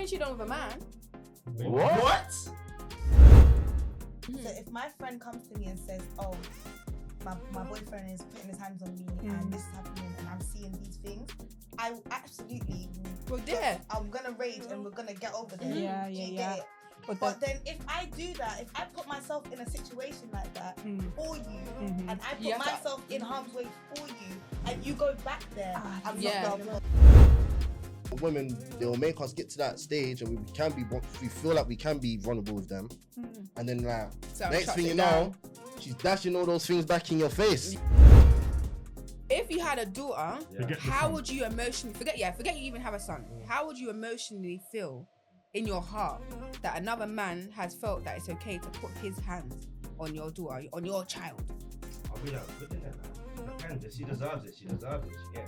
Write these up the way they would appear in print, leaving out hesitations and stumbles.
you cheat on with a man. What? So if my friend comes to me and says, "Oh, my boyfriend is putting his hands on me and this is happening and I'm seeing these things," I absolutely I'm gonna rage and we're gonna get over there. Yeah. Get it? But then if I do that, if I put myself in a situation like that for you, and I put myself in harm's way for you, and you go back there, I'm not going. Women, they'll make us get to that stage, and we feel like we can be vulnerable with them, and then like next thing you know, she's dashing all those things back in your face. If you had a daughter, how would you emotionally forget you even have a son? How would you emotionally feel in your heart that another man has felt that it's okay to put his hands on your daughter, on your child? I'll be like, look at that. She deserves it. Yeah.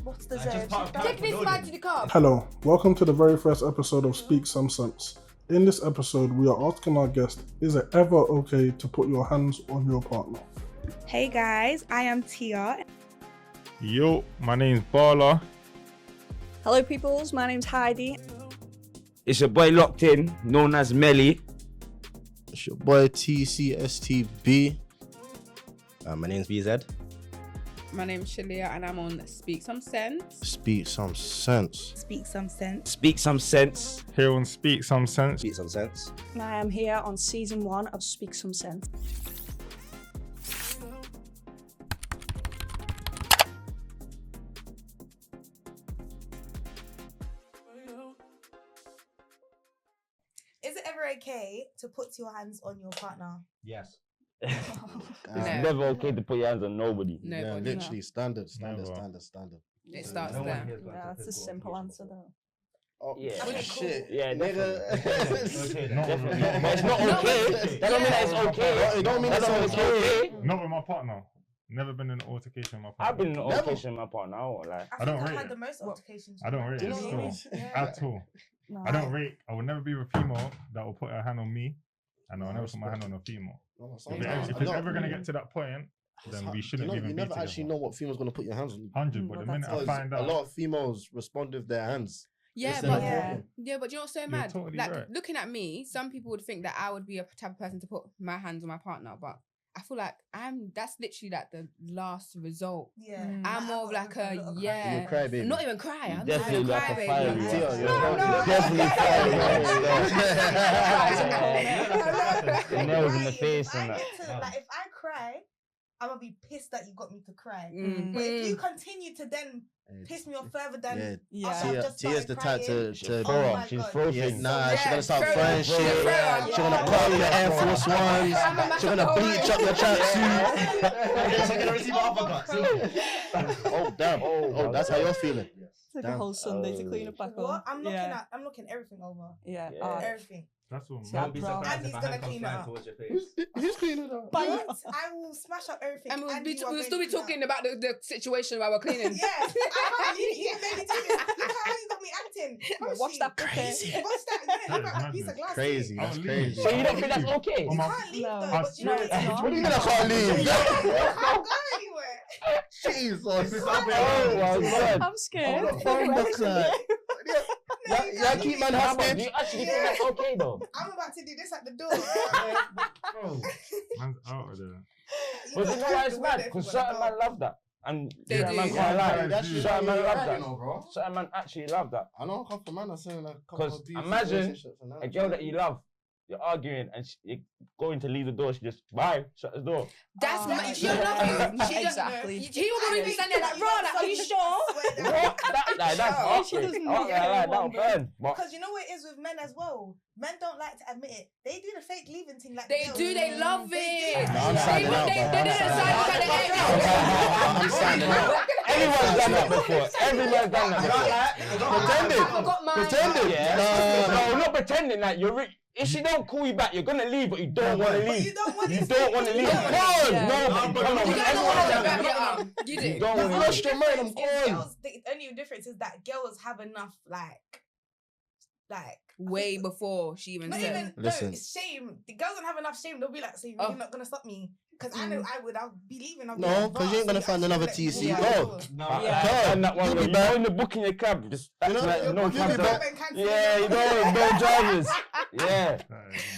What's deserved? Take this man to the car. Hello, welcome to the very first episode of Speak Some Sense. In this episode, we are asking our guest, is it ever okay to put your hands on your partner? Hey guys, I am Tia. Yo, my name's Bala. Hello peoples, my name's Heidi. It's your boy Locked In, known as Melly. It's your boy TCSTB. My name's BZ. My name's Shalia and I'm on Speak Some Sense. Speak some sense. Speak some sense. Speak some sense. Here on Speak Some Sense. Speak some sense. And I am here on season 1 of Speak Some Sense. Is it ever okay to put your hands on your partner? Yes. It's never okay to put your hands on nobody. No, Yeah, but literally standard. it starts No one there. here's got Yeah, that's a simple answer though. Oh, Yeah. Okay, shit. Yeah, Nigga. Definitely. But it's not okay. That don't mean that it's okay. It don't mean That don't mean it's it's okay. Not with my partner. Never been in an altercation with my partner. I've been in an altercation with my partner, I won't lie. I don't think I rate had it. the most altercations. I don't rate Do you it know what I mean? still. At all. No, I don't rate. I will never be with a female that will put her hand on me, and I'll never put my hand on a female. If it's ever gonna get to that point, then we shouldn't even You be never together. actually know what female's gonna put your hands on. 100, but the minute I find A out, lot of females respond with their hands. Yeah, Instead but of talking. but you know what's so You're mad? totally Like right. looking at me, some people would think that I would be a type of person to put my hands on my partner, but I feel like that's literally like the last result. Yeah. I'm more of like a You cry, baby. not even cry. I'm Definitely not like even a cry, fire. baby. The nails in the face and that. Like if I cry, I'm gonna be pissed that you got me to cry. Mm. But if you continue to then piss me off further than Yeah. after I've just Tia's started the type to oh my She's God. throwing yeah, things. nah, she's gonna start throw throwing it. shit. Yeah. She's gonna cut up your Air Force Ones. She's gonna bleach up your tracksuit. Oh damn! Oh, that's how you're feeling. Took Damn. a whole Sunday to clean it back What? up. I'm looking everything over. Yeah. Yeah. Everything. that's all. Yeah, Man. bro. And he's gonna clean it up. Who's cleaning it up? But I will smash up everything. And you are we'll still going be to clean talking about the situation while we're cleaning. Yes, you made me do this. Look how you got me acting. Watch that Crazy. Watch that. I've got a piece of glass. Crazy. here. That's I'll crazy. leave. So you don't think that's okay? You can't leave No. though. I But you know swear- it's not. What do you mean I can't leave? I can't go anywhere. Jesus. Oh my God. I'm scared. Yeah, keep man Do hostage. you actually think that's okay though? I'm about to do this at the door. Man's out of there. But you know why it's mad? Because certain man love that. And They certain do. man can't lie. Certain man love that. bro. Certain man actually love that. I know a couple man are saying like. Because imagine a girl that you love, you're arguing and you're going to leave the door, she just, bye, shut the door. That's Oh, not. yeah. She don't love you. She Exactly. He will probably be standing there like, bro, like, are you sure? What? That's Oh, she heartbreak. doesn't Oh, need yeah, anyone, that'll bro. burn. But Because you know what it is with men as well. Men don't like to admit it. They do the fake leaving thing like They girls. do. They love They it. do. No, I'm signing out, They bro. didn't sign up at the end. I'm standing out. everyone's done that before. Everyone's done that Pretended. I forgot mine. Pretended. before. Yeah. No, not pretending that you're rich. If she don't call you back, you're gonna leave, but you don't want to But leave. you don't want You this. don't want to leave. You Come don't wanna on, leave. no, but come on. You guys don't want to back it up. You You do. don't The want only to Lost your mind, I'm difference is gone. girls- The only difference is that girls have enough like Way before she even not said. even Listen. no, it's shame. The girls don't have enough shame. They'll be like, "So you're Oh. really not gonna stop me?" Because I know I would. I'll be leaving. No, because you ain't gonna find another TC. Go. And that one, you know, in the booking your cab, just You know, like no you'll be cab. back. Yeah, you know, no drivers. Yeah.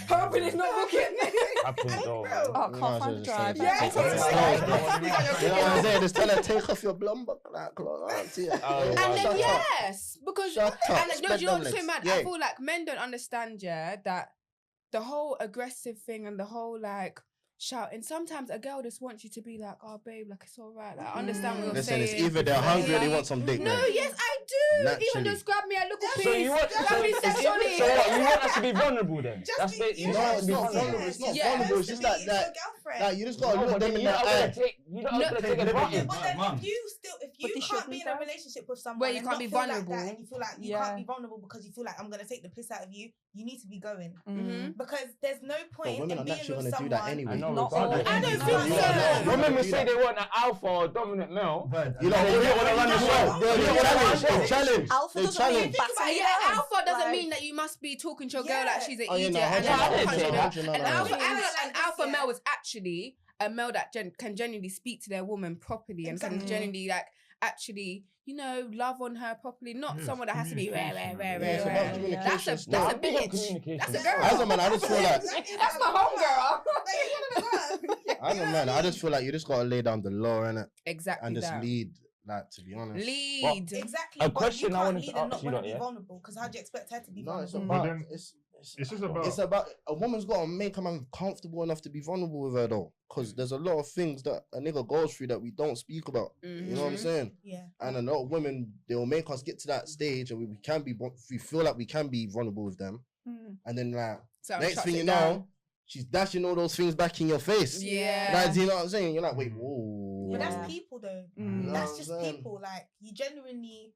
Hoping it's not booking. Happens though. Oh, can't find a driver. Yeah, You know what I'm saying? Just tell her, take off your blumber. And then yes, because Shut up. and you know Spread what's so them mad? legs. I feel like men don't understand, yeah, that the whole aggressive thing and the whole like shouting. Sometimes a girl just wants you to be like, "Oh, babe, like it's all right." Like, I understand what you're Listen, saying. it's either they're hungry or they want some dick. No, man. yes, I do. Naturally. Even just grab me a little piece. So you want grab me sexually. So what, you want us to be vulnerable then? That's the, you No, want us it's to be not vulnerable. vulnerable. It's not Yeah. vulnerable. It's just like that. Like you just gotta No, look but them then in you're the not gonna eye. take, you're not gonna take Yeah, advantage. but then Mum. if you they can't be shouldn't in a though. relationship with someone Where you and can't not be feel vulnerable. like that, and you feel like you Yeah. can't be vulnerable because you feel like I'm gonna take the piss out of you, you need to be going Mm-hmm. because there's no But point women in are being naturally with gonna do someone. that anyway. I know, Not regardless. all. I don't think so. Women will say they want an alpha or dominant male. You know, they don't want to run the show. They challenge. Alpha They doesn't mean challenge. battering Yeah, down. alpha doesn't Like- mean that you must be talking to your girl Yeah. like she's an Oh, yeah, idiot. no, And Yeah, I then didn't punch say her. that. No, An no, no. alpha, I feel like an this, alpha yeah. male is actually a male that can genuinely speak to their woman properly and can Exactly. genuinely like actually, you know, love on her properly. Not Yeah, someone that has to be rare. Yeah, it's about communication. That's a still. bitch. Communication. That's a girl. As a man, I just feel like That's my homegirl. as a man, I just feel like you just gotta lay down the law innit, Exactly and just that. lead. Like to be honest, Lead. Exactly. A but question you I can't wanted to lead and ask not you want lot, to be yeah? vulnerable because how do you expect her to be no, it's vulnerable? about then it's It's just about. It's about a woman's got to make a man comfortable enough to be vulnerable with her though, because there's a lot of things that a nigga goes through that we don't speak about. You know what I'm saying? Yeah. And a lot of women, they will make us get to that stage, and we feel like we can be vulnerable with them, and then like So next thing you know, she's dashing all those things back in your face. Yeah. Like, you know what I'm saying? You're like, wait, whoa. But that's people though. You know That's what just I'm saying? people. Like you genuinely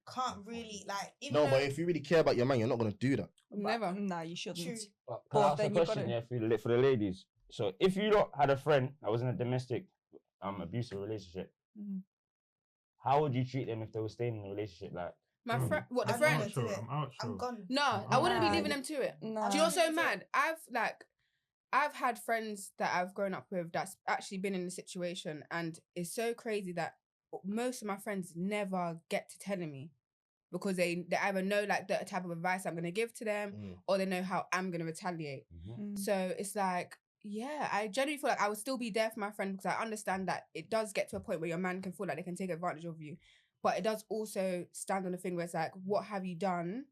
can't really like. Even No, though, but if you really care about your man, you're not gonna do that. Never. Nah, you shouldn't. True. But But can I ask then a you've question gotta- for the ladies? So if you lot had a friend that was in a domestic abusive relationship, how would you treat them if they were staying in a relationship? Like My friend, what the I'm friend? not Sure, to it. I'm out. I'm Sure. gone. No, I wouldn't be Nah. leaving them to it. Nah. Do you know what's so Um, mad? I've had friends that I've grown up with that's actually been in the situation, and it's so crazy that most of my friends never get to telling me because they either know like the type of advice I'm gonna give to them, or they know how I'm gonna retaliate. So it's like, yeah, I genuinely feel like I would still be there for my friend because I understand that it does get to a point where your man can feel like they can take advantage of you, but it does also stand on the thing where it's like, what have you done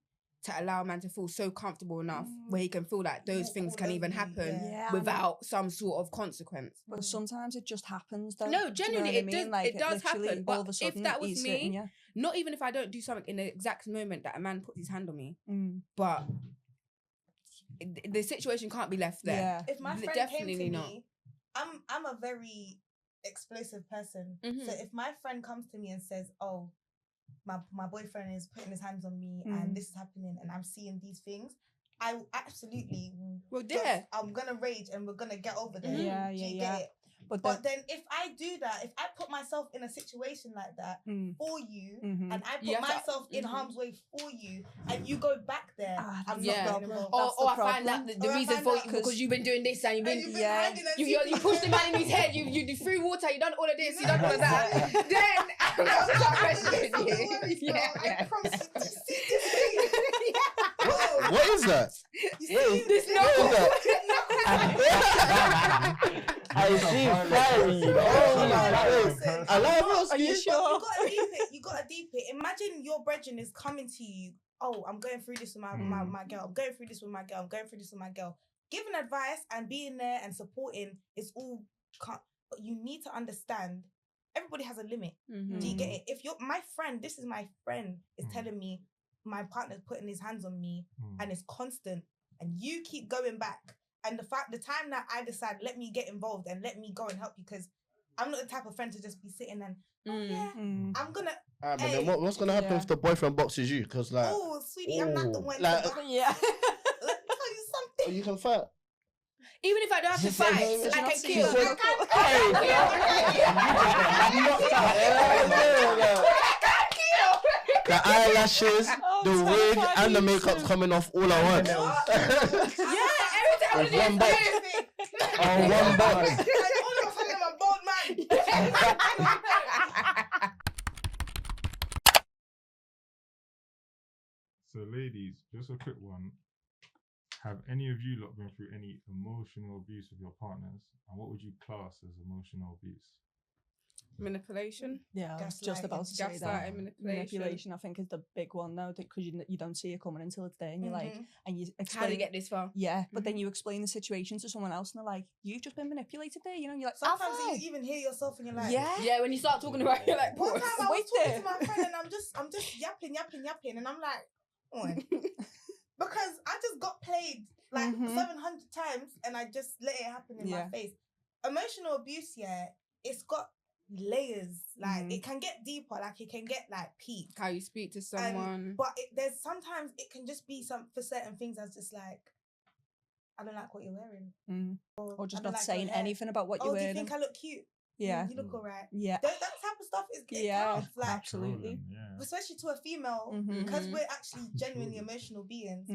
to allow a man to feel so comfortable enough where he can feel like those Walk things all can over even you, happen Yeah. without some sort of consequence. But sometimes it just happens though. No, Do you know genuinely, what I it mean? does- Like, it does literally, happen, all but of a if sudden that was he's me, hitting you. Not even if I don't do something in the exact moment that a man puts his hand on me, Mm. but the situation can't be left there. Yeah. If my friend Definitely came to not. me, I'm a very explosive person. Mhm. So if my friend comes to me and says, "Oh, my boyfriend is putting his hands on me Mm. and this is happening and I'm seeing these things," I will absolutely. Well, just- yeah. I'm gonna rage and we're gonna get over there. Yeah, Do yeah, you yeah. get it? But But then if I do that, if I put myself in a situation like that Mm. for you, Mhm. and I You put have to- myself in Mhm. harm's way for you, and you go back there, Ah, I'm that's Yeah. not the getting problem. involved. Or That's I the find out problem. the Or I reason find for out- because you've been doing this and you've And been you've been Yeah. hiding and you pushed the man in his head, you threw water, you done all of this, you done all of that. Then I'm gonna start questioning you. I promise you, you see this thing? What is that? You see This What is that? I see fiery, you know. Oh my God. I love Are you us. sure? You gotta deep it. Imagine your brethren is coming to you. Oh, I'm going through this with my girl. I'm going through this with my girl. I'm going through this with my girl. Giving advice and being there and supporting is all. But you need to understand. Everybody has a limit. Do you get it? If you're my friend, this is my friend is telling me my partner's putting his hands on me and it's constant, and you keep going back. And the time that I decide, let me get involved and let me go and help you, because I'm not the type of friend to just be sitting and I'm gonna. But then what's gonna happen if the boyfriend boxes you? Because like, Oh, sweetie, I'm not the one. Like- to Yeah. let me tell you something. you can fight. Even if I don't have to fight, I can kill. The eyelashes, Oh, the it's not wig, funny, and the you makeup's too. coming off all at once. Yeah, every time With I one do box. this. On one box. So, ladies, just a quick one. Have any of you lot been through any emotional abuse with your partners? And what would you class as emotional abuse? Manipulation. Yeah, I was just about to say that. Gaslighting, Manipulation, I think, is the big one now, because you don't see it coming until it's there, and you're like, and you explain. How do you get this far? Yeah, but then you explain the situation to someone else, and they're like, "You've just been manipulated there," you know. And you're like, sometimes you even hear yourself, and you're like, yeah. When you start talking about it, you're like, one time I was talking to my friend, and I'm just yapping, and I'm like, "Oi." Because I just got played like 700 times, and I just let it happen in my face. Emotional abuse, it's got layers. Like it can get deeper, like it can get like peak. How you speak to someone. But there's sometimes it can just be for certain things as just like, I don't like what you're wearing. Or just not saying anything about what you're wearing. Do you think I look cute? Yeah. You look alright. Yeah. That type of stuff counts, like, absolutely. Especially to a female, because we're actually genuinely emotional beings.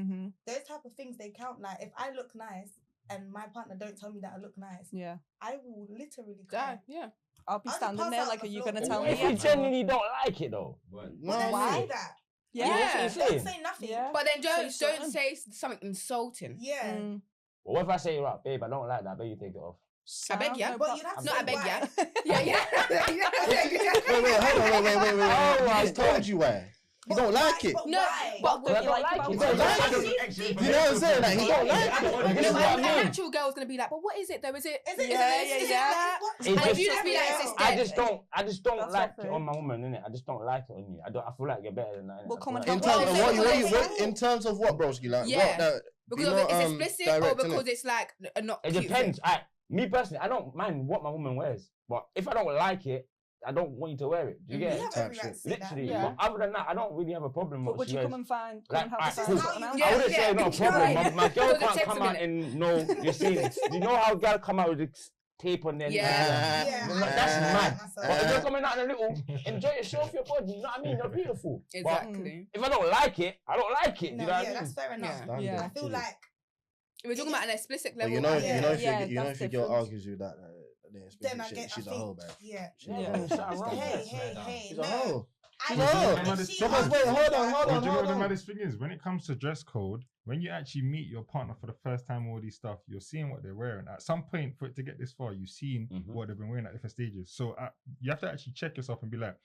Those type of things, they count. Like if I look nice and my partner don't tell me that I look nice, I will literally cry. Yeah. I'll be standing there like, are you going to tell me? If you genuinely don't like it though. Well, then say that. Yeah. Don't say nothing. Yeah. But then don't say something insulting. Yeah. Well, what if I say, right, babe, I don't like that, I bet you take it off. I beg ya. But you'd have to I beg ya. Wait, hold on. Oh, I told you why. You don't like it. No, but I don't like it. You know what I'm saying? Like, he don't like it. A natural girl's gonna be like, but what is it though? Is it that? And if you just be like, it's I just don't like it on my woman, innit? I just don't like it on you. I feel like you're better than that. Well, come on. In terms of what, broski? Like, yeah. Because it's explicit or because it's like a not cute. It depends. Me personally, I don't mind what my woman wears, but if I don't like it, I don't want you to wear it. Do you get it? Literally. Yeah. But other than that, I don't really have a problem. But would you come and find? Like, come and help us cool. out something else? I wouldn't say no problem. My girl can't come out and no, you're seeing. You know how girls come out with the tape on their that's mad. But if you're coming out in a little, enjoy yourself, your body. You know what I mean? You're beautiful. Exactly. But if I don't like it, I don't like it. No, you know what I mean? That's fair enough. Yeah. I feel like we're talking about an explicit level. You know if your girl argues with that. Then I get she's a hoe, man. Yeah. Hey. She's a hoe. Because wait, hold on. Do you know what the maddest thing is? When it comes to dress code, when you actually meet your partner for the first time, all these stuff, you're seeing what they're wearing. At some point, for it to get this far, you've seen what they've been wearing at different stages. So you have to actually check yourself and be like,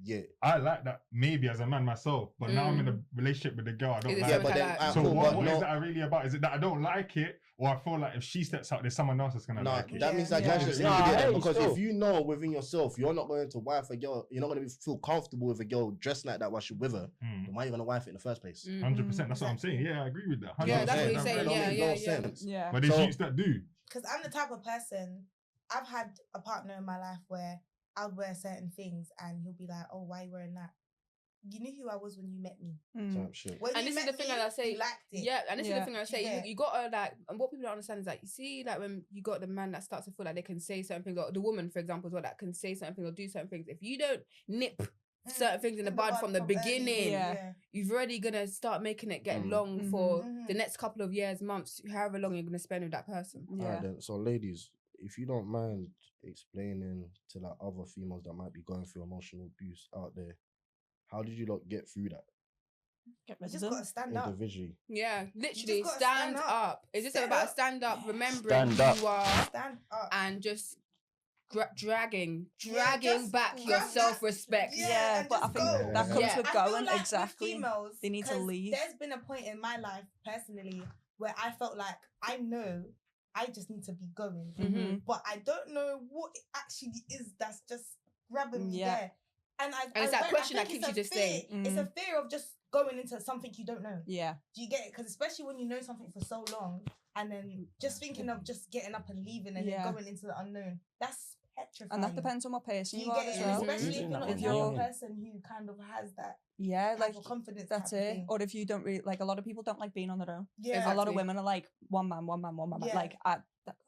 yeah, I like that maybe as a man myself, but now I'm in a relationship with the girl, I don't like it. So what is that really about? Is it that I don't like it, or I feel like if she steps out, there's someone else that's gonna like it? That means that because if you know within yourself, you're not going to wife a girl, you're not going to feel comfortable with a girl dressing like that while she's with her. Then why are you going to wife it in the first place? 100%. That's what I'm saying. Yeah, I agree with that. 100%. Yeah, that's what you're saying. Yeah. But there's youths that do. Because I'm the type of person, I've had a partner in my life where I'll wear certain things and he'll be like, oh, why are you wearing that? You knew who I was when you met me. Type shit. And this is the thing that I say. You liked it. Yeah, and this is the thing I say. You gotta like, and what people don't understand is that you see, like when you got the man that starts to feel like they can say certain things, or the woman, for example, as well, that can say certain things or do certain things. If you don't nip certain things in the bud from the beginning, you've already gonna start making it get long for the next couple of years, months, however long you're gonna spend with that person. Yeah. Alright then. So ladies, if you don't mind explaining to like other females that might be going through emotional abuse out there, how did you lot get through that? You just gotta stand up. Individually. Yeah, literally stand up. It's just about stand up, remembering Stand up. who you are, Stand up. and just dragging back your self-respect. Yeah, but I think that comes with going. Like exactly. Females, they need to leave. There's been a point in my life personally where I felt like I know I just need to be going, but I don't know what it actually is that's just grabbing me there. And it's that question that keeps you just staying. It's a fear of just going into something you don't know. Yeah. Do you get it? Because especially when you know something for so long and then just thinking of just getting up and leaving and then going into the unknown, that's petrifying. And that depends on what person you are as well. Especially if you're not a person who kind of has that like confidence. That's it. Or if you don't really, like, a lot of people don't like being on their own. Yeah. Exactly. A lot of women are like, one man. Yeah. Like,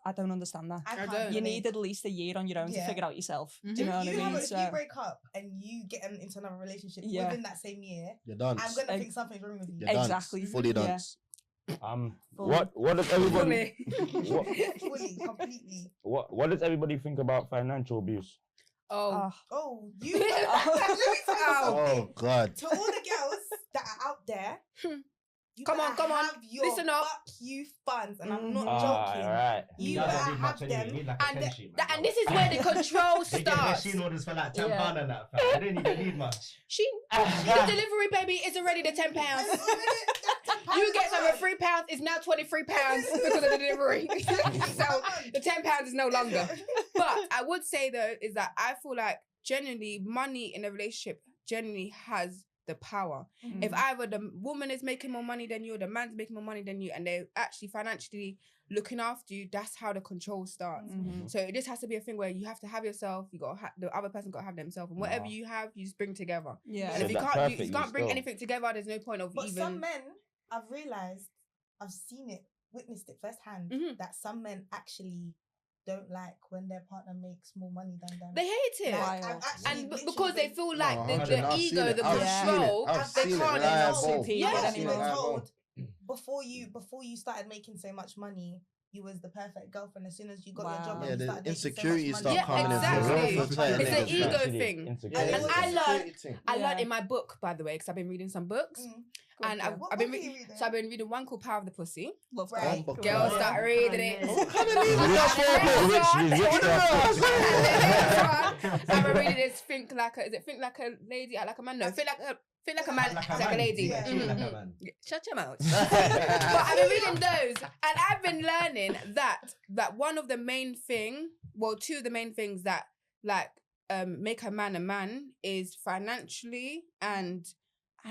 I don't understand that. You need at least a year on your own to figure it out yourself. Do you know what I mean? If you break up and you get into another relationship within that same year, you're done. I'm gonna think something's wrong with you. You're exactly. Fully done. What does everybody fully, completely. What does everybody think about financial abuse? You. Let me tell you Oh God. To all the girls that are out there. Come on. Listen up. Fuck you funds, and I'm not joking. Right. You better have them. And this is where the control starts. They get machine orders for like £10 and that. Fam. They didn't even need much. The delivery, baby, is already the £10. You get some for £3. It's now £23 because of the delivery. So the £10 is no longer. But I would say though is that I feel like genuinely money in a relationship generally has the power. If either the woman is making more money than you or the man's making more money than you and they're actually financially looking after you, that's how the control starts. So it just has to be a thing where you have to have yourself, you got the other person got to have themselves, and whatever you have, you just bring together. Yeah. And if you can't bring anything together, there's no point of but even. Some men, I've realised, I've seen it, witnessed it firsthand, that some men actually don't like when their partner makes more money than them. They hate it. And because they feel like the ego, the control, they can't told before you started making so much money, you was the perfect girlfriend. As soon as you got your job, and you started the insecurity so much money. start coming in. Exactly. It's an ego thing. And I learned in my book, by the way, because I've been reading some books. And I've been reading one called Power of the Pussy. Love right. Girls start reading it. I've been reading this. Think like a lady, act like a man. No, think like a man, act like a lady. Shut your mouth. But I've been reading those, and I've been learning that one of the main thing, two of the main things that make a man is financially and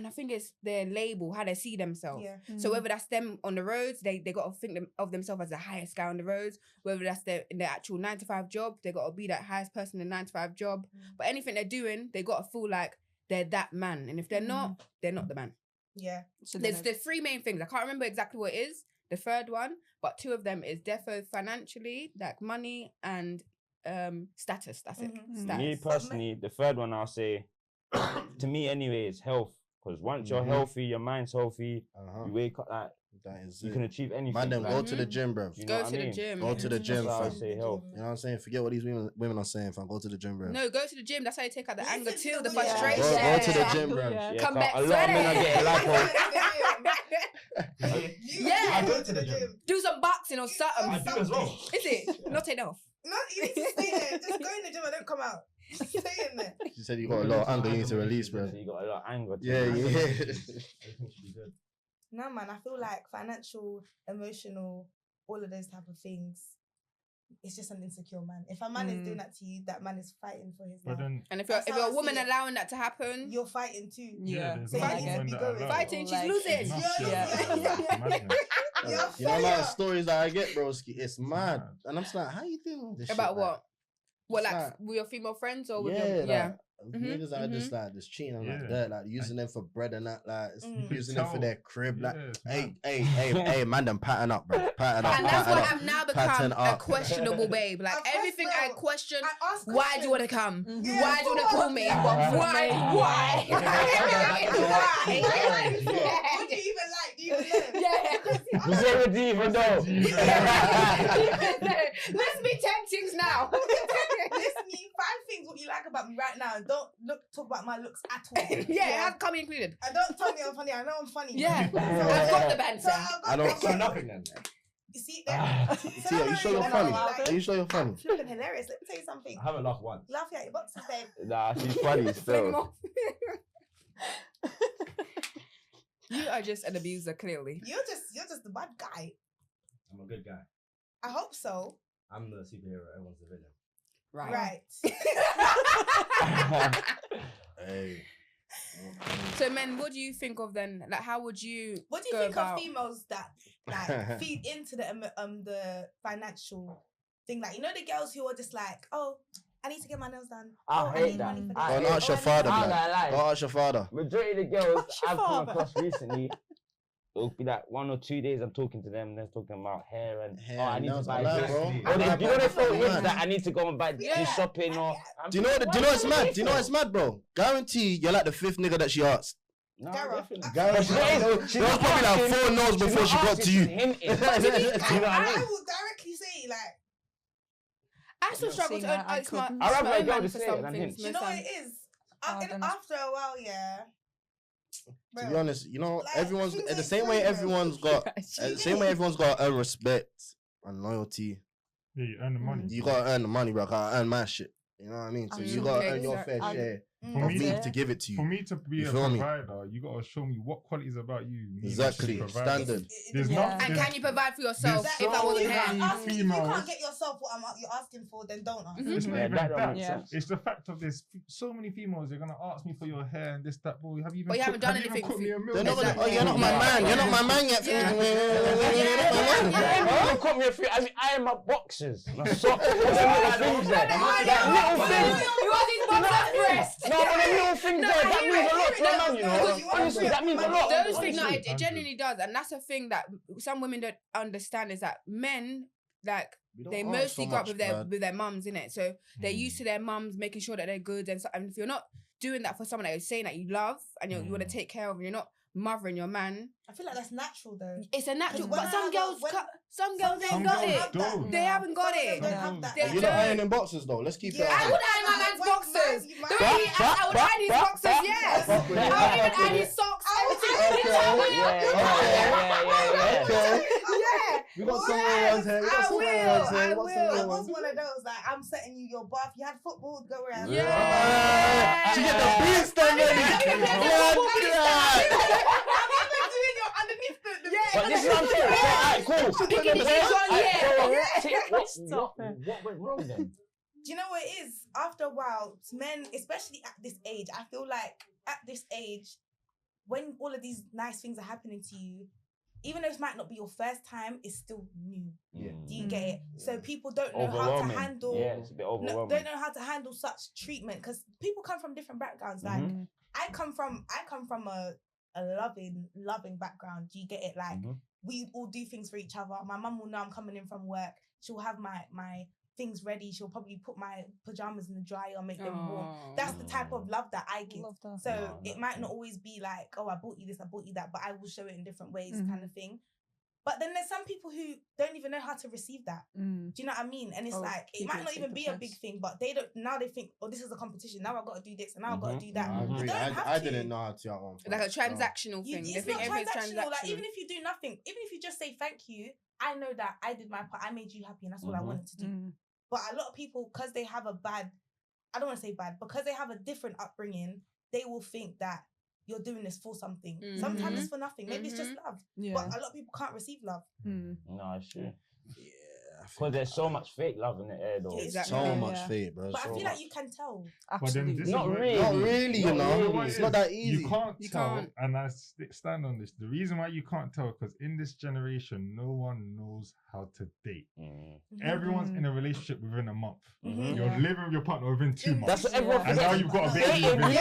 I think it's their label, how they see themselves. So whether that's them on the roads, they got to think of themselves as the highest guy on the roads. Whether that's in their actual 9-to-5 job, they got to be that highest person in the 9-to-5 job. But anything they're doing, they got to feel like they're that man. And if they're not, they're not the man. Yeah. So there's 3 main things. I can't remember exactly what it is, the third one, but 2 of them is defo financially, like money and status. That's it. Status. Me personally, the third one I'll say, to me anyway, is health. Because once you're healthy, your mind's healthy, you wake up you can achieve anything. Man, then go to the gym, bro. Go to the gym. Go to the gym, fam. Say health. You know what I'm saying? Forget what these women are saying, fam. Go to the gym, bro. No, go to the gym. That's how you take out the anger too, the frustration. Go to the gym, bro. Yeah, come back. A lot of men are getting I go to the gym. Do some boxing or something. I do as well. Is it? Not enough. No, you need to stay there. Just go in the gym and don't come out. Stay in there. She said you got a lot of anger you need to release, bro. You got a lot of anger. Yeah. Everything should be good. No, man, I feel like financial, emotional, all of those type of things, it's just an insecure man. If a man is doing that to you, that man is fighting for his life. And if you're a woman allowing that to happen, you're fighting too. Yeah. So you need to be going. Fighting, she's losing. You know, like stories that I get, bro, it's mad. And I'm just like, how you doing this about shit, what? What, like with your female friends or with your niggas that are just like just cheating on like that, like using them for bread and that, like using them for their crib, like hey, man, them pattern up, bro, pattern up. And that's what I've now become a questionable babe. Like everything I question. Why do you want to come? Why do you want to call me? Why? What do you even like? Do you even know? What do you even know? Let's be 10 things now. List me 5 things what you like about me right now, and don't talk about my looks at all. Have coming included. And don't tell me I'm funny. I know I'm funny. Yeah, I've got the banter. I don't. So nothing then. You see, are you sure you're funny? Are you sure you're funny? Flipping hilarious. Let me tell you something. I haven't laughed once. Laughing at your boxes, babe. Nah, she's funny still. You are just an abuser, clearly. You're just the bad guy. I'm a good guy. I hope so. I'm the superhero. Everyone's the villain. Right. Hey. So, men, what do you think of then? Like, how would you? What do you think of females that like feed into the financial thing? Like, you know, the girls who are just like, oh, I need to get my nails done. I hate that. Go and ask your father, man. Go ask your father. Majority of the girls I've come across recently, it'll be like 1 or 2 days I'm talking to them, they're talking about hair and I need to buy this. Bro. Or do you know they thought it that I need to go and buy do shopping or... Do you know what's mad? Do you know what's mad, bro? Guarantee you're like the 5th nigga that she asked. No, Gareth. She was probably like 4 no's before she got to you. I will directly say, like, I still struggle to I'd rather a girl to say it than him. You know what it is? After a while, yeah. To be honest, you know, everyone's the same way everyone's got respect and loyalty. Yeah, you earn the money. You gotta earn the money, bro. I gotta earn my shit. You know what I mean? So you gotta earn your fair share of me to give it to you. For me to be a provider, you gotta show me what qualities about you. Exactly, standard. There's not. And can you provide for yourself if I wasn't here? If you can't get yourself what you're asking for, then don't ask. It's not even that. It's the fact of this. So many females are gonna ask me for your hair and this, that. Boy, have you even? But you haven't done anything. You're not my man. You're not my man yet. Don't cut me a few. I mean, I am my boxers. Little things there. That means a lot to a man, you know. Honestly, that means a lot. Those things, no, it genuinely does, and that's a thing that some women don't understand is that men, like, they mostly grow up with their mums, innit? So they're used to their mums making sure that they're good, and if you're not doing that for someone that you're saying that you love and you want to take care of, and you're not mothering your man. I feel like that's natural though. It's a natural, but some girls ain't got it. They haven't got it. You're not ironing boxes though. Let's keep it. I would iron my man's boxers. I would iron his boxers. Yes. I would even iron his socks. Yeah. We got some ones here. I will. I was one of those. Like, I'm setting you your bath. You had football, go around. Yeah. She get the beast done ready. But this is what I'm saying. Alright, cool. What went wrong then? Do you know what it is? After a while, men, especially at this age, I feel like at this age, when all of these nice things are happening to you, even though it might not be your first time, it's still new. Yeah. Do you get it? So people don't know how to handle. Yeah, it's a bit overwhelming. Don't know how to handle such treatment because people come from different backgrounds. Like I come from a loving background. Do you get it? Like we all do things for each other. My mum will know I'm coming in from work. She'll have my things ready. She'll probably put my pajamas in the dryer, make them warm. That's the type of love that I give. So it might not always be like, oh, I bought you this, I bought you that, but I will show it in different ways, kind of thing. But then there's some people who don't even know how to receive that. Do you know what I mean? And it's like, it might not even be a big thing, but they don't, now they think, oh, this is a competition. Now I've got to do this and now I've got to do that. I didn't know how to at one point. Like a transactional thing. It's not transactional. Like, even if you do nothing, even if you just say thank you, I know that I did my part. I made you happy and that's all I wanted to do. But a lot of people, because they have I don't want to say bad, because they have a different upbringing, they will think that you're doing this for something. Sometimes it's for nothing. Maybe it's just love. Yeah. But a lot of people can't receive love. No, it's true. Yeah. Because there's so much fake love in the air, though. Exactly. So much fake, bro. But I feel like you can tell. Absolutely. Not really, you know. It's not that easy. You can't tell, and I stand on this. The reason why you can't tell, because in this generation, no one knows how to date. Everyone's in a relationship within a month. You're living with your partner within 2 months. That's what everyone and now you've got a baby within 2 months.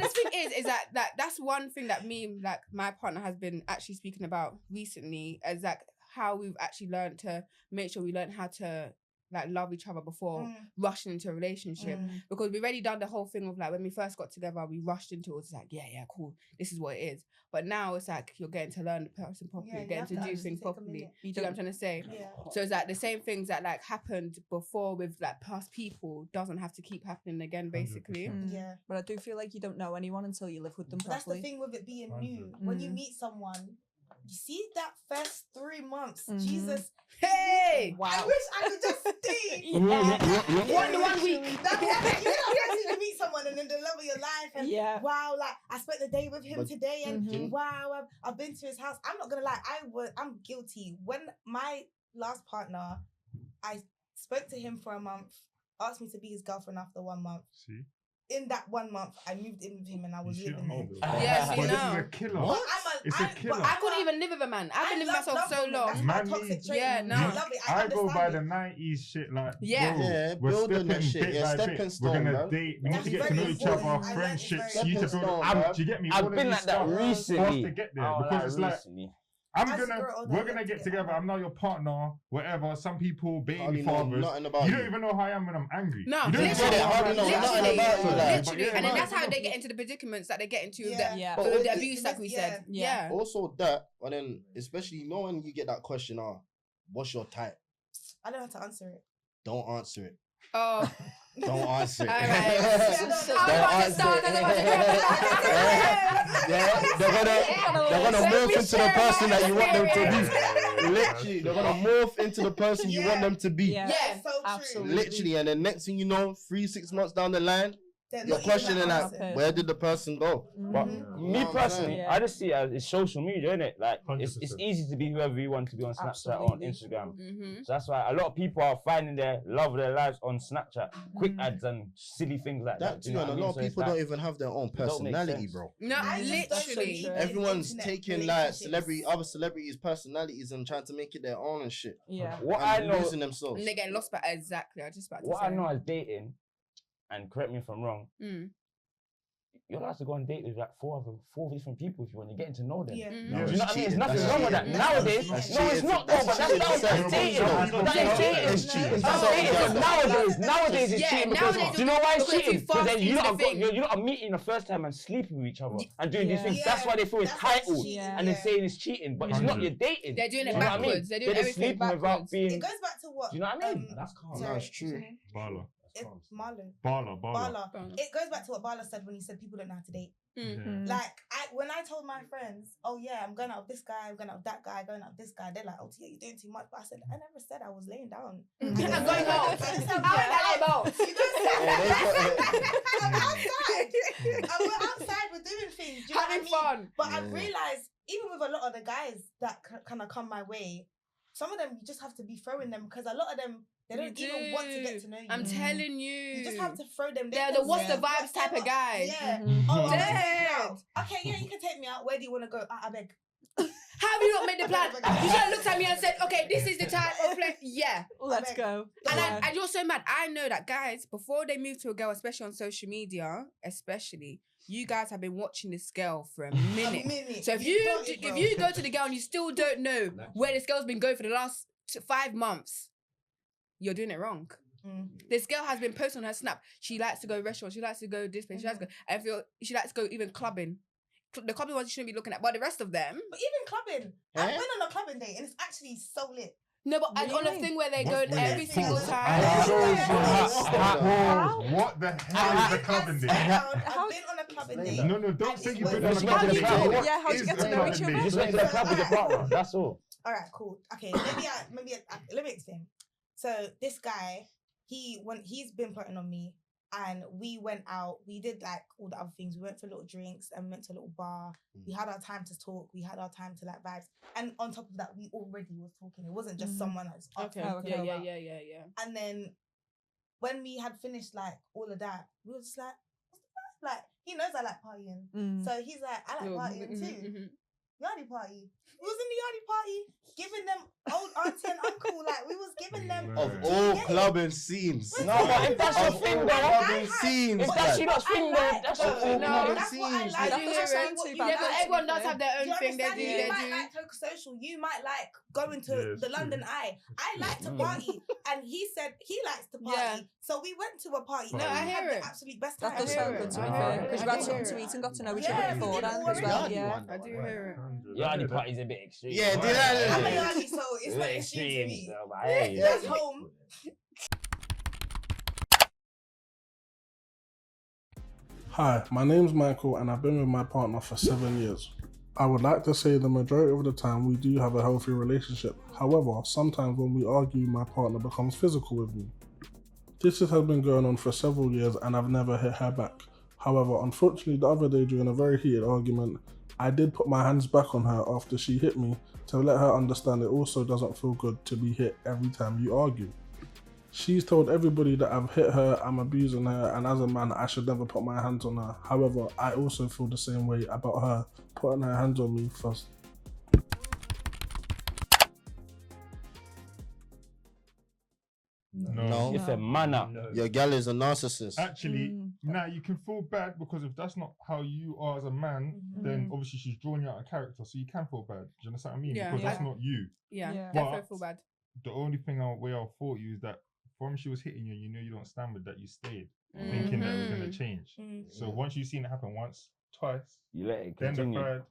The thing is that that's one thing that my partner has been actually speaking about recently, is like how we've actually learned to make sure we learn how to like love each other before rushing into a relationship, because we've already done the whole thing of like when we first got together, we rushed into it. It's like yeah, cool, this is what it is. But now it's like you're getting to learn the person properly, getting to do things properly. You know what I'm trying to say? Yeah. So it's like the same things that like happened before with like past people doesn't have to keep happening again, basically. Yeah. But I do feel like you don't know anyone until you live with them properly. That's the thing with it being new. When you meet someone, you see that first 3 months, Jesus. Hey! Wow. I wish I could just stay. 1 week. You meet someone and then the love of your life and wow, like I spent the day with him today and wow, I've been to his house. I'm not gonna lie, I'm guilty. When my last partner, I spoke to him for a month, asked me to be his girlfriend after 1 month. See? In that 1 month, I moved in with him and I was living there. Yes, but this is a killer. What? It's a killer. I couldn't even live with a man. I've been living myself so long. That's my toxic trait. Yeah, no. I love it. I go by the 90s shit, like build on that shit. Yeah, stepping stone. We're gonna date. We need to get to know each other. Friendships. You need to build. Do you get me? I've been like that recently. To get there, because it's like. We're gonna get together. I'm now your partner, whatever. Some people, baby fathers. You don't even know how I am when I'm angry. No, literally. And then that's how they get into the predicaments that they get into with the abuse, like we said. Yeah. Also that, and then especially when you get that question, what's your type? I don't have to answer it. Don't answer it. Oh. Don't answer it. All right. They're gonna morph into the person that you want them to be. Literally, they're gonna morph into the person you want them to be. Yeah, so absolutely. Literally, and then next thing you know, 3-6 months down the line, you're questioning like, where did the person go? But me personally, I just see it as it's social media, innit? Like, it's easy to be whoever you want to be on Snapchat or on Instagram. So that's why a lot of people are finding their love of their lives on Snapchat. Quick ads and silly things like that. Too, and a lot of people don't even have their own personality, bro. No, literally. Everyone's taking like other celebrities' personalities and trying to make it their own and shit. Yeah. What I know, losing themselves. And they get lost by exactly. I just about to what say. I know as dating, and correct me if I'm wrong, you're allowed to go on date with like four different people if you want. You're getting to know them. Yeah. Do you know what I mean? There's nothing wrong with that. Nowadays, no, it's not though, but that's dating. That is cheating. But nowadays it's cheating because do you know why it's cheating? Because then you're not meeting the first time and sleeping with each other and doing these things. That's why they feel entitled and they're saying it's cheating, but it's not. You're dating. They're doing it backwards. They're doing everything backwards. It goes back to what? Do you know what I mean? That's calm. That's true. Marlon. Bala. It goes back to what Bala said when he said people don't know how to date. Like when I told my friends, oh yeah, I'm going out with this guy, I'm going out with that guy, going out with this guy, they're like, oh yeah, you're doing too much. But I said, I never said I was laying down. I'm going out. I'm outside. We're outside, we're doing things. Do you know having what I mean? fun. But I've realized, even with a lot of the guys that kind of come my way, some of them you just have to be throwing them because a lot of them they don't even want to get to know you. I'm telling you. You just have to throw them. They're the what's the vibes type of guys. Yeah. Oh, okay, yeah, you can take me out. Where do you want to go? I beg. How have you not made the plan? You should have looked at me and said, okay, this is the time of play. Yeah. Let's go. And you're so mad. I know that guys, before they move to a girl, especially on social media, you guys have been watching this girl for a minute. So if you go to the girl and you still don't know where this girl's been going for the last 5 months, you're doing it wrong. This girl has been posting on her Snap. She likes to go restaurants. She likes to go this place. She likes to go. She likes to go even clubbing. The clubbing ones you shouldn't be looking at, but the rest of them. But even clubbing, I've been on a clubbing date and it's actually so lit. No, but on a thing where they go every single time. What the hell is the clubbing date? I've been on a clubbing date. No, don't say you've been on a clubbing date. Yeah, how do you get to know each other? You just went to the club with your partner. That's all. All right, cool. Okay, let me explain. So this guy, he's been plotting on me, and we went out. We did like all the other things. We went for little drinks and went to a little bar. We had our time to talk. We had our time to like vibes. And on top of that, we already was talking. It wasn't just someone that's Yeah. And then when we had finished like all of that, we were just like, what's the vibe? Like he knows I like partying, so he's like, I like partying too. Yardie party. We was in the yardie party, giving them old auntie and uncle, like we was giving them of all clubbing scenes. No, but if that's your thing, though, scenes. If that's your thing, though, that's your thing. No, that's what I like. Yeah, but everyone does have their own thing. They do. You might like Coke Social. You might like going to the London Eye. I like to party, and he said he likes to party. So we went to a party. No, I hear it. Absolute best That time. does sound good to be fair. Because you had something to eat and got to know each other before that as well. Yeah, I do hear it. Yardie party's a bit extreme. Yeah, do that. I'm a yardie, so it's not extreme to me. Hey, that's home. Hi, my name's Michael and I've been with my partner for 7 years. I would like to say the majority of the time we do have a healthy relationship. However, sometimes when we argue, my partner becomes physical with me. This has been going on for several years and I've never hit her back. However, unfortunately the other day during a very heated argument, I did put my hands back on her after she hit me to let her understand it also doesn't feel good to be hit every time you argue. She's told everybody that I've hit her, I'm abusing her, and as a man I should never put my hands on her. However, I also feel the same way about her putting her hands on me first. No. It's a manner. Your gal is a narcissist. Actually, now you can feel bad because if that's not how you are as a man, then obviously she's drawn you out of character, so you can feel bad. Do you understand what I mean? Because that's not you. Yeah, but definitely feel bad. The only thing way I'll fault you is that from she was hitting you, and you know you don't stand with that, you stayed thinking that it was going to change. So once you've seen it happen once, twice, you let it then continue. the third,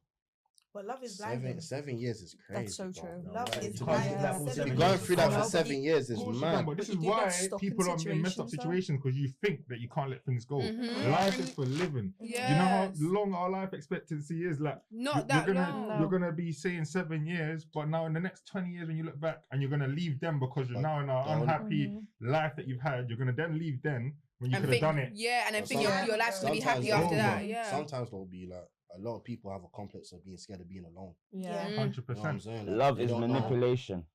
But love is blinding. 7 years is crazy. That's so true. Love is blinding. Going through that for 7 years is mad. But this is why people are in messed up situations, because you think that you can't let things go. Life is for living. Yes. You know how long our life expectancy is? Like, you're gonna be saying 7 years, but now in the next 20 years, when you look back and you're gonna leave them because you're now in an unhappy life that you've had, you're gonna then leave them when you could have done it. Yeah, and then think your life's gonna be happy after that. Yeah. Sometimes there'll be like, a lot of people have a complex of being scared of being alone. Yeah, 100%. Like, love is manipulation.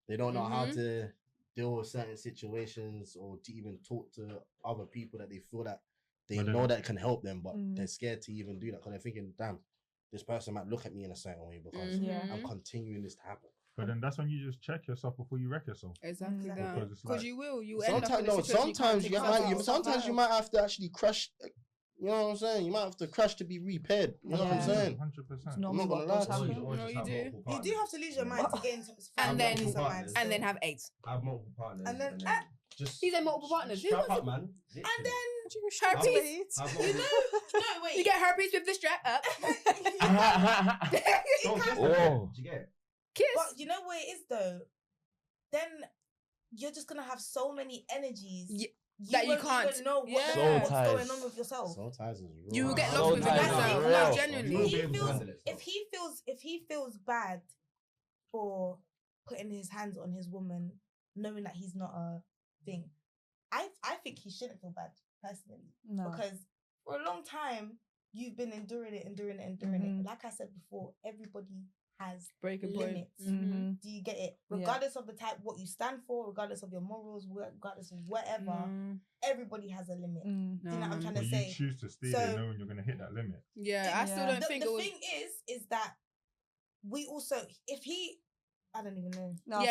They don't know how to deal with certain situations or to even talk to other people that they feel that they know that can help them, but they're scared to even do that because they're thinking, damn, this person might look at me in a certain way because I'm continuing this to happen. But then that's when you just check yourself before you wreck yourself. Exactly that. Because like, you will. You end up in a sometimes you might have to actually crush. You know what I'm saying? You might have to crash to be repaired. You know what I'm saying? 100%. I'm not gonna lie to you. No, you do. You do have to lose your mind to get into and then have AIDS. I have multiple partners. And then he's in multiple partners. Strap up, man. And then herpes. Wait. You get herpes with the strap up. Do you get it? Kiss. But you know what it is though? Then you're just gonna have so many energies. That you can't even know what's going on with yourself. Soul ties is real. You will get lost with yourself. No, genuinely. If he feels bad for putting his hands on his woman, knowing that he's not a thing, I think he shouldn't feel bad personally. No. Because for a long time you've been enduring it. Like I said before, everybody has limits. Do you get it? Regardless of the type, what you stand for, regardless of your morals, regardless of whatever, everybody has a limit. Do you know what I'm trying to say? You choose to stay there knowing you're going to hit that limit. Yeah, I still don't think the thing is that we also, if he, I don't even know. No, I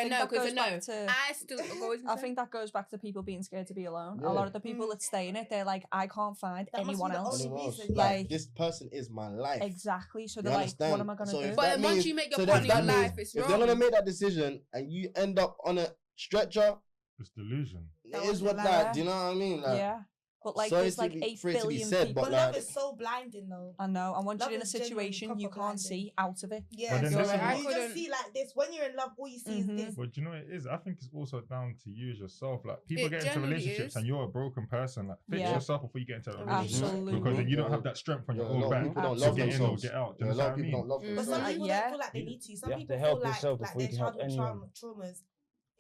think that goes back to people being scared to be alone. Yeah. A lot of the people that stay in it, they're like, I can't find anyone else. Like, this person is my life. Exactly. So they're like, what am I gonna do? But once you make your partner your life, it's wrong. If they're gonna make that decision and you end up on a stretcher, it's delusion. It is what that. Do you know what I mean? Like, yeah. But like, there's like 8 billion people. But love is so blinding though. I know. And once you're in a situation, you can't see out of it. Yeah. You just see like this. When you're in love, all you see is this. But you know what it is? I think it's also down to you as yourself. Like, people get into relationships and you're a broken person. Like, fix yourself before you get into a relationship. Absolutely. Because then you don't have that strength on your own back to get in or get out. A lot of people don't love themselves. But some people don't feel like they need to. Some people feel like their childhood traumas,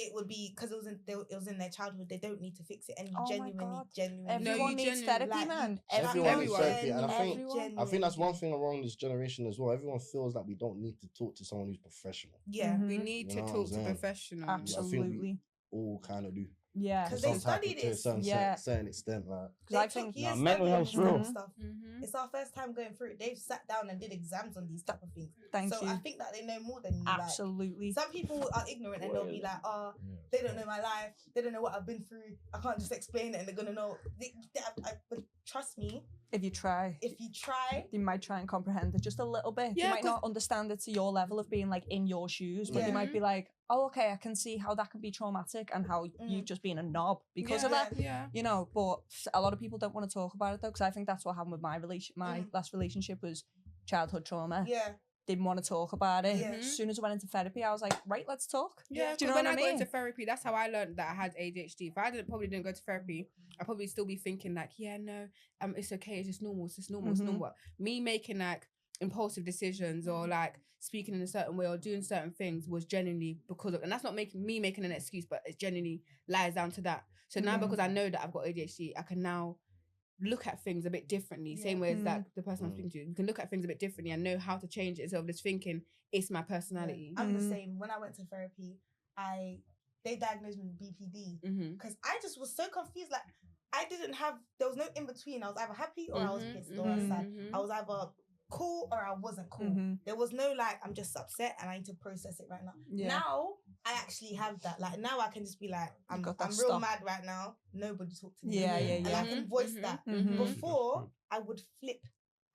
it would be because it was in their childhood. They don't need to fix it. And you genuinely. Everyone needs therapy, man. Everyone. And I think that's one thing around this generation as well. Everyone feels like we don't need to talk to someone who's professional. Yeah, we need to talk to professionals. Absolutely. I think we all kind of do. Yeah, because they studied it to a certain extent, like. Because I think mental health real. It's our first time going through it. They've sat down and did exams on these type of things. So I think that they know more than you. Absolutely. Like, some people are ignorant and they'll be like, "Oh, they don't know my life. They don't know what I've been through. I can't just explain it, and they're gonna know." But trust me. If you try, they might try and comprehend it just a little bit. Yeah, you might not understand it to your level of being like in your shoes, but you might be like, oh, okay, I can see how that can be traumatic and how you've just been a knob because of that. Yeah. You know, but a lot of people don't want to talk about it though, because I think that's what happened with my last relationship was childhood trauma. Yeah. Didn't want to talk about it. As soon as I went into therapy, I was like, right, let's talk. Yeah, do you know when I got into therapy, that's how I learned that I had ADHD. If I probably didn't go to therapy, I'd probably still be thinking like, yeah, no, it's okay, it's just normal, it's normal. Me making like impulsive decisions or like speaking in a certain way or doing certain things was genuinely because of, and that's not making an excuse, but it genuinely lies down to that. So now because I know that I've got ADHD, I can now look at things a bit differently. Same way as like the person I'm speaking to, you can look at things a bit differently and know how to change it instead of just thinking it's my personality. I'm the same. When I went to therapy, they diagnosed me with BPD because I just was so confused. Like there was no in between. I was either happy or I was pissed or I was sad. I was either cool or I wasn't cool. There was no like, I'm just upset and I need to process it right now. Now I actually have that. Like now I can just be like, I'm real mad right now. Nobody talk to me. And I can voice that. Before I would flip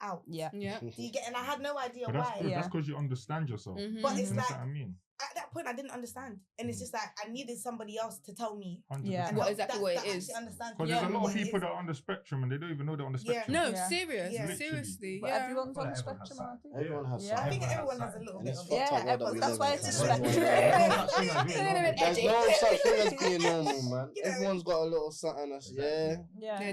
out. Yeah. Do you get? And I had no idea but why. That's because you understand yourself. But it's like, what I mean. at that point I didn't understand, and it's just like I needed somebody else to tell me. 100%. Yeah, what exactly what it is. Because there's a lot of people that are on the spectrum and they don't even know they're on the spectrum. No, seriously. But everyone's on the spectrum, aren't they? Everyone has I think everyone has a little bit of it. That's why it's a spectrum. There's no such thing as being normal, man. Everyone's got a little something that's they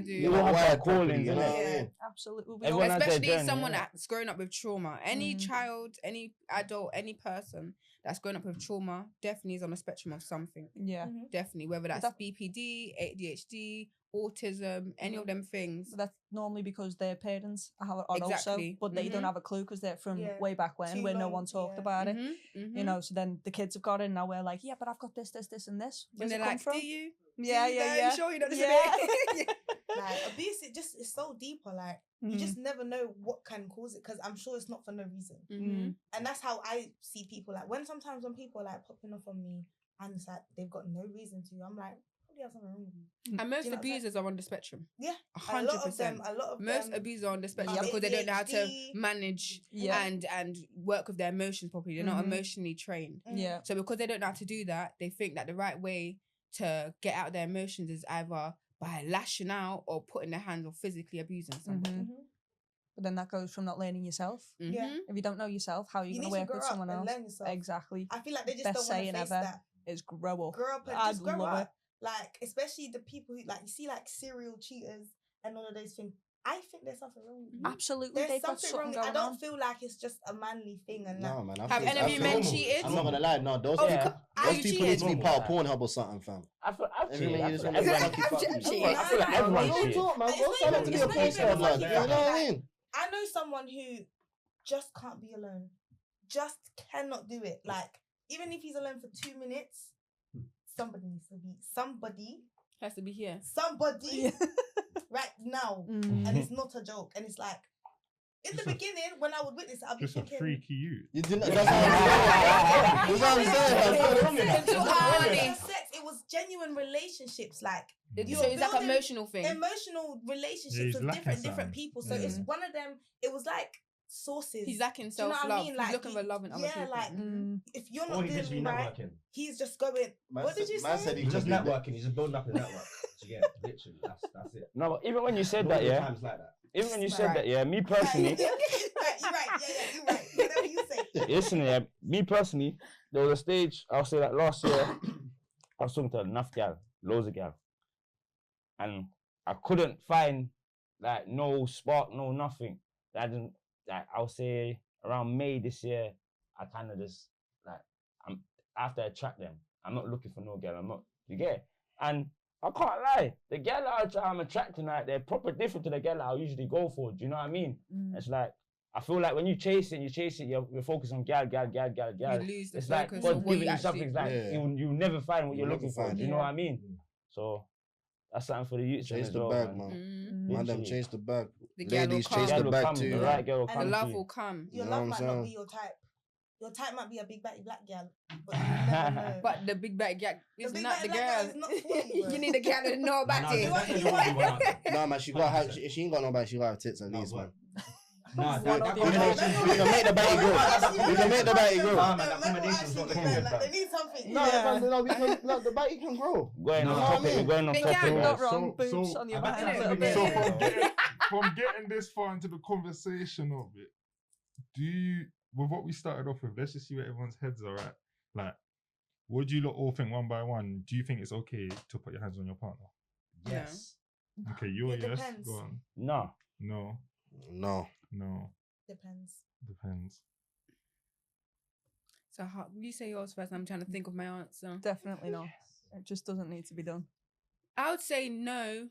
do. You all have callings, you know what I mean? Absolutely. Especially someone that's grown up with trauma. Any child, any adult, any person that's grown up with trauma definitely is on a spectrum of something. Yeah. Definitely. Whether that's BPD, ADHD, autism, any of them things. But that's normally because their parents are also, but they don't have a clue because they're from way back when, where no one talked about it. You know, so then the kids have got it and now we're like, yeah, but I've got this, and this. Where's and it they're come from? do you? Yeah. You sure you're not listening? Like abuse, it's so deeper. Like you just never know what can cause it, because I'm sure it's not for no reason. And that's how I see people. Like sometimes when people are like popping off on me and it's like they've got no reason to, I'm like, probably have something wrong with you. And most abusers are on the spectrum. Yeah, 100%. A lot of most them, abusers are on the spectrum because they don't know how to manage and work with their emotions properly. They're not emotionally trained. Yeah. So because they don't know how to do that, they think that the right way to get out their emotions is either by lashing out or putting their hands or physically abusing somebody. But then that goes from not learning yourself. Yeah. If you don't know yourself, how are you going to work with someone else? Learn yourself. Exactly. I feel like they just Best don't want saying to face ever that. is grow up. Grow up and just grow love up. it. Like, especially the people who, like, you see, like, serial cheaters and all of those things. I think there's something wrong with you. Absolutely. There's something wrong. I don't feel like it's just a manly thing. And no, man. Have any of you men cheated? I'm not going to lie. No, those people need to be part of Pornhub or something, fam. I feel everyone I know someone who just can't be alone. Just cannot do it. Like, even if he's alone for 2 minutes, somebody needs to be. Somebody has to be here. Somebody right now. And it's not a joke. And it's like, in the beginning, when I would witness it, I'd be thinking... Just a freaky you. You didn't... That's what I'm saying. It was genuine relationships. Like, so it's like emotional thing. Emotional relationships with different people. So it's one of them... It was like sources. He's lacking self-love. You know what I mean? Like, he's looking for love in other people. Like, if you're not doing right, he's just going... What did you say? Man said he's just networking. He's just building up a network. Yeah, literally, that's it. No, but even when you said that, yeah. Times like that. Even when you said that, yeah, me personally. You're right. You're right. Whatever you say. Listen, yeah, me personally, there was a stage, I'll say that last year, I was talking to enough gal, loads of gal. And I couldn't find, like, no spark, no nothing. I didn't, like, I'll say around May this year, I kind of just, like, after I track them, I'm not looking for no girl, you get it? And I can't lie, the girl I'm attracting, like, they're proper different to the girl I usually go for, do you know what I mean? It's like, I feel like when you chase it, you're focused on gal. You lose the it's focus like God giving you something, like, you never find what you're looking for, do you know what I mean? So, that's something for the youth. Chase the bag, man. Man, them chase the bag. The ladies chase the bag too. The right girl will come. The love will come. Your love might not be your type. Your type might be a big batty black girl, but you never know. But the big batty girl is not the girl. Is not for you, you need a girl to know about it. No, man, she ain't got no back. She got tits at least, man. No, we can make the batty grow. We can make the batty grow. They need something. No, the batty can grow. Going on topic. Not wrong. Boobs on your back. So from getting this far into the conversation of it, do you, with what we started off with, let's just see where everyone's heads are at. Like, what do you lot all think one by one? Do you think it's okay to put your hands on your partner? Yes. Okay, you're yes. Depends. Go on. No. Depends. So how, you say yours first. I'm trying to think of my answer. Definitely not. It just doesn't need to be done. I would say no.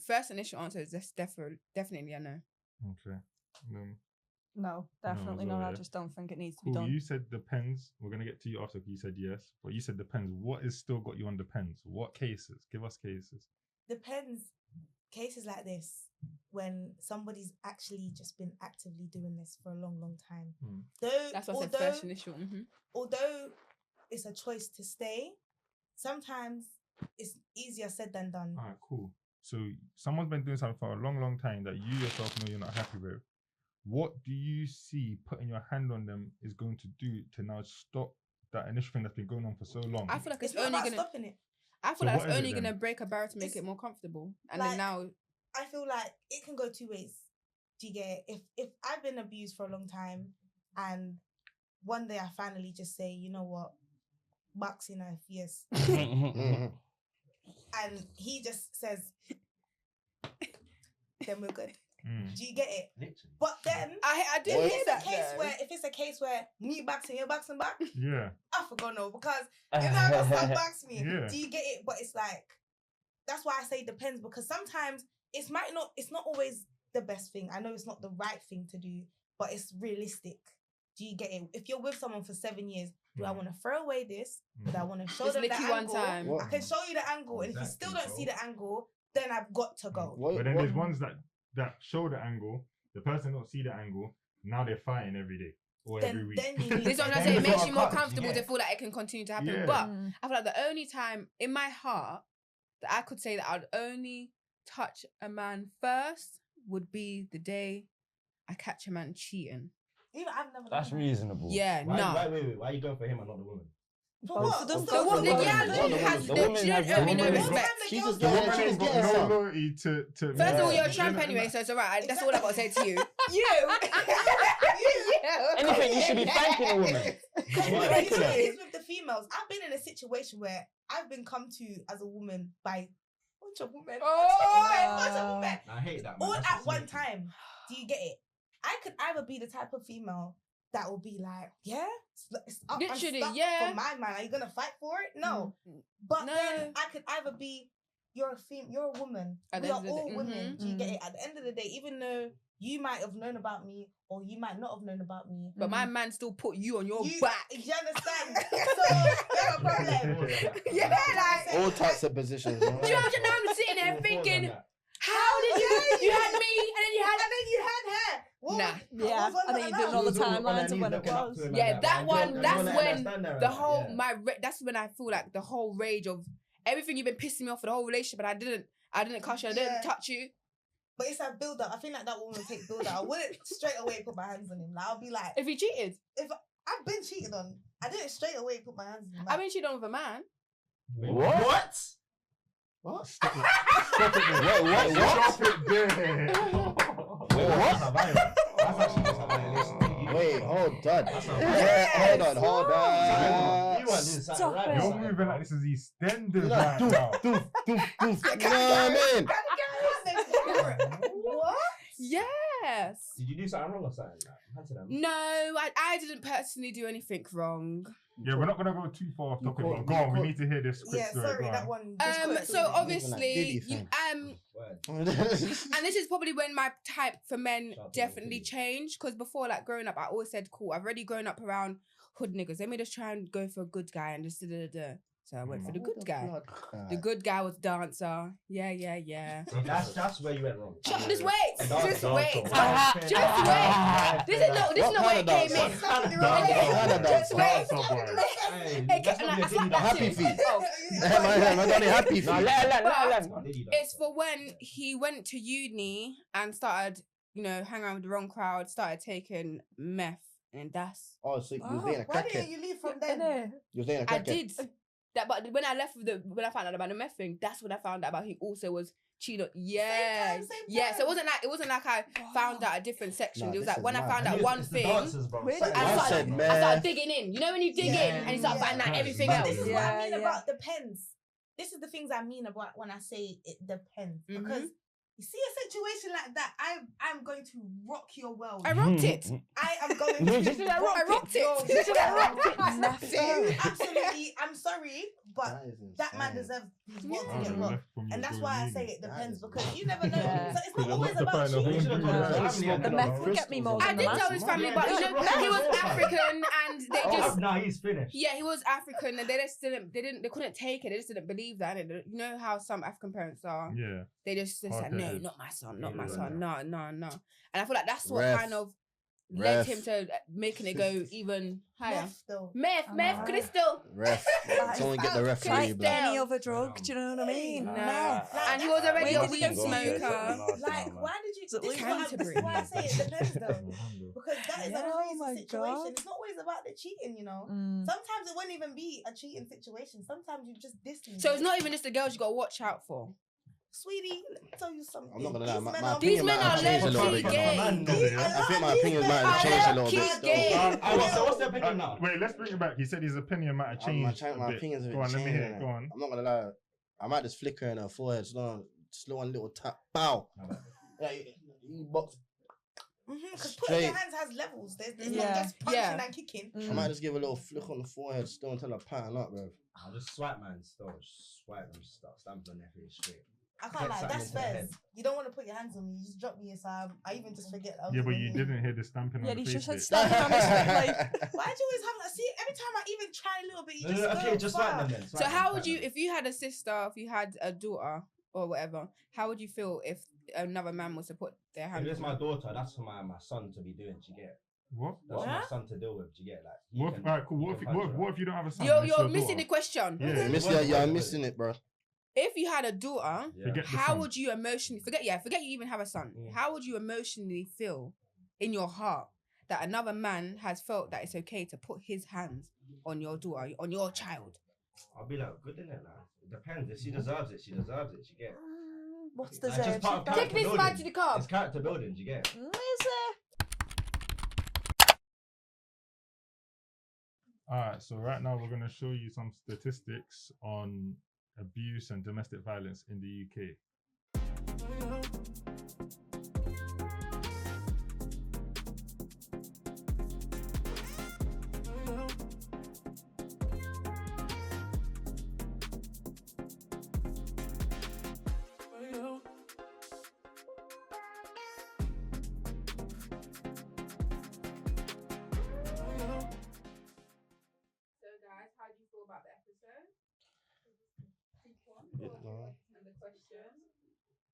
First initial answer is just definitely a no. Okay. No, definitely not. I just don't think it needs to be done. You said depends. We're going to get to you after. You said yes. But you said depends. What is still got you on depends? What cases? Give us cases. Depends. Cases like this, when somebody's actually just been actively doing this for a long, long time. That's what I said first initial. Although it's a choice to stay, sometimes it's easier said than done. All right, cool. So someone's been doing something for a long, long time that you yourself know you're not happy with. what do you see putting your hand on them is going to do to now stop that initial thing that's been going on for so long? I feel like it's only going to stopping it. I feel like it's only going to break a barrier to make it more comfortable. And like, then now... I feel like it can go two ways. Do you get it? If I've been abused for a long time and one day I finally just say, you know what, boxing knife, yes. And he just says, then we're good. Do you get it? Literally. But then I do hear that. If it's a case where me boxing, you're boxing back, yeah, I forgot no, because if I got some box me, do you get it? But it's like, that's why I say it depends, because sometimes it's not always the best thing. I know it's not the right thing to do, but it's realistic. Do you get it? If you're with someone for 7 years, do I want to throw away this? Do I want to show them the angle? One time. I can show you the angle, and if you still don't see the angle, then I've got to go. But then there's ones that show the angle, the person don't see the angle, now they're fighting every day or every week. This is what I'm saying. It makes you more comfortable to feel like it can continue to happen. But I feel like the only time in my heart that I could say that I'd only touch a man first would be the day I catch a man cheating. Even I've never. That's reasonable. Yeah, why are you going for him and not the woman? For what? The woman she don't owe me no respect. She's just the woman getting ain't got no some. loyalty to First of all, you're a tramp anyway, so it's alright. That's all I got to say to you. Anything, you should be thanking a woman. It's with the females. I've been in a situation where I've been come to as a woman by bunch of women. I hate that. All at one time. Do you get it? I could either be the type of female that will be like, yeah, it's up literally, and yeah. for my man. Are you gonna fight for it? No. But then I could either be you're a woman. We are all women. Do you get it? At the end of the day, even though you might have known about me or you might not have known about me, but my man still put you on your back. You understand? So there's a problem. Yeah, like all types of positions. You know what I'm sitting there thinking, how did you had me and then you had her. Nah. Yeah, I think you're doing all the timelines of when it was. Yeah, that's when the whole that's when I feel like the whole rage of everything you've been pissing me off for the whole relationship, and I didn't cuss you, I didn't touch you. But it's a build up. I feel like that woman would take build up. I wouldn't straight away put my hands on him. Like, I'll be like, if he cheated, if I've been cheated on, I didn't straight away put my hands on him. I've been cheated on with a man. What? Stop it. Wait, hold on. Hold on. You're moving like this is EastEnders right now. You know what I mean? What? Yes. Did you do something wrong or something? No, I didn't personally do anything wrong. Yeah, we're not gonna go too far off topic, but go on, we need to hear this quick story. Sorry, that one. So obviously, and this is probably when my type for men definitely changed, because before, like growing up, I always said, cool, I've already grown up around hood niggas. Let me just try and go for a good guy and just da. So I went for the good guy. The good guy was dancer. Yeah. That's where you went wrong. Just wait. Just wait. This is not where it came in. Just wait. Happy feet. Happy feet. It's for when he went to uni and started, hang around with the wrong crowd, started taking meth, and that's. Oh, so you was dating a crackhead. Why didn't you leave from then? You was dating a crackhead. I did. But when I left when I found out about the meth thing, that's when I found out about he also was cheating. Yeah. Same time. So it wasn't like I found out a different section. It was like when I found out one thing, I started digging in. You know when you dig in and you start finding out everything else. This is what I mean about depends. This is the things I mean about when I say it depends. Because you see a situation like that, I'm going to rock your world. I rocked it. I am going to rock it. Absolutely. I'm sorry, but that man deserves his world to get rocked. And that's why I say it depends, because you never know. So it's not always about cheating. The meth would get me more than I did tell his family, but he was African and they just... No, he's finished. Yeah, he was African and they just they couldn't take it. They just didn't believe that. And you know how some African parents are? Yeah. They just said, no, not my son, no. And I feel like that's what kind of led him to making it go even higher? Meth, crystal. Ref. Someone get the ref for you, like any other drug, do you know what I mean? Meth. And he was already a weed smoker. Like, why did you... This is why I say it depends though. Because that is a crazy situation. It's not always about the cheating, you know? Sometimes it won't even be a cheating situation. Sometimes you just diss me. So it's not even just the girls you got to watch out for. Sweetie, let me tell you something. I'm not gonna lie, my these opinion men might are have changed a little bit. I think my opinion might have changed a little bit. So what's the opinion now? Wait, let's bring it back. He said his opinion might have changed. My opinion's a bit Go on, let me hear it. Go on. I'm not gonna lie. I might just flicker in her forehead. Just one little tap. Bow. You box. Because putting your hands has levels. There's not just punching and kicking. I might just give a little flick on the forehead still until I pattern up, bro. I'll just swipe, man. Still, just swipe and start stamping on their face straight. I can't lie, that's fair. You don't want to put your hands on me. You just drop me aside. I even just forget. Yeah, but you didn't hear the stamping on the face. Yeah, he just said stamping on his face. Like, why do you always have? See, every time I even try a little bit, you just go. Okay, just swipe them then. So how would you, if you had a sister, if you had a daughter or whatever, how would you feel if another man was to put their hand? If it's my daughter, that's for my son to be doing. Do you get? What? That's my son to deal with. Do you get? Like, Alright, cool. What if you don't have a son? You're missing the question. Yeah, I'm missing it, bro. If you had a daughter, how would you emotionally forget you even have a son? How would you emotionally feel in your heart that another man has felt that it's okay to put his hands on your daughter, on your child? I'll be like, good in it, like. It depends. If she deserves it, she deserves it. You get? What's deserved? Take this man to the car. It's character building. You get? Alright, so right now we're gonna show you some statistics on abuse and domestic violence in the UK.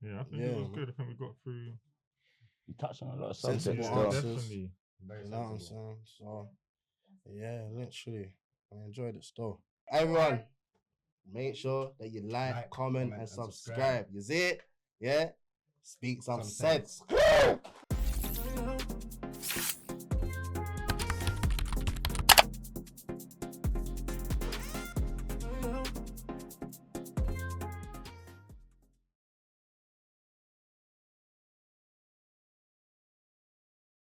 Yeah, I think it was good. I think we got through. You touched on a lot of subjects. Definitely. You know what I'm saying? So, yeah, literally, I enjoyed it still. Everyone, make sure that you like, comment, and subscribe. You see it? Yeah? Speak some sense.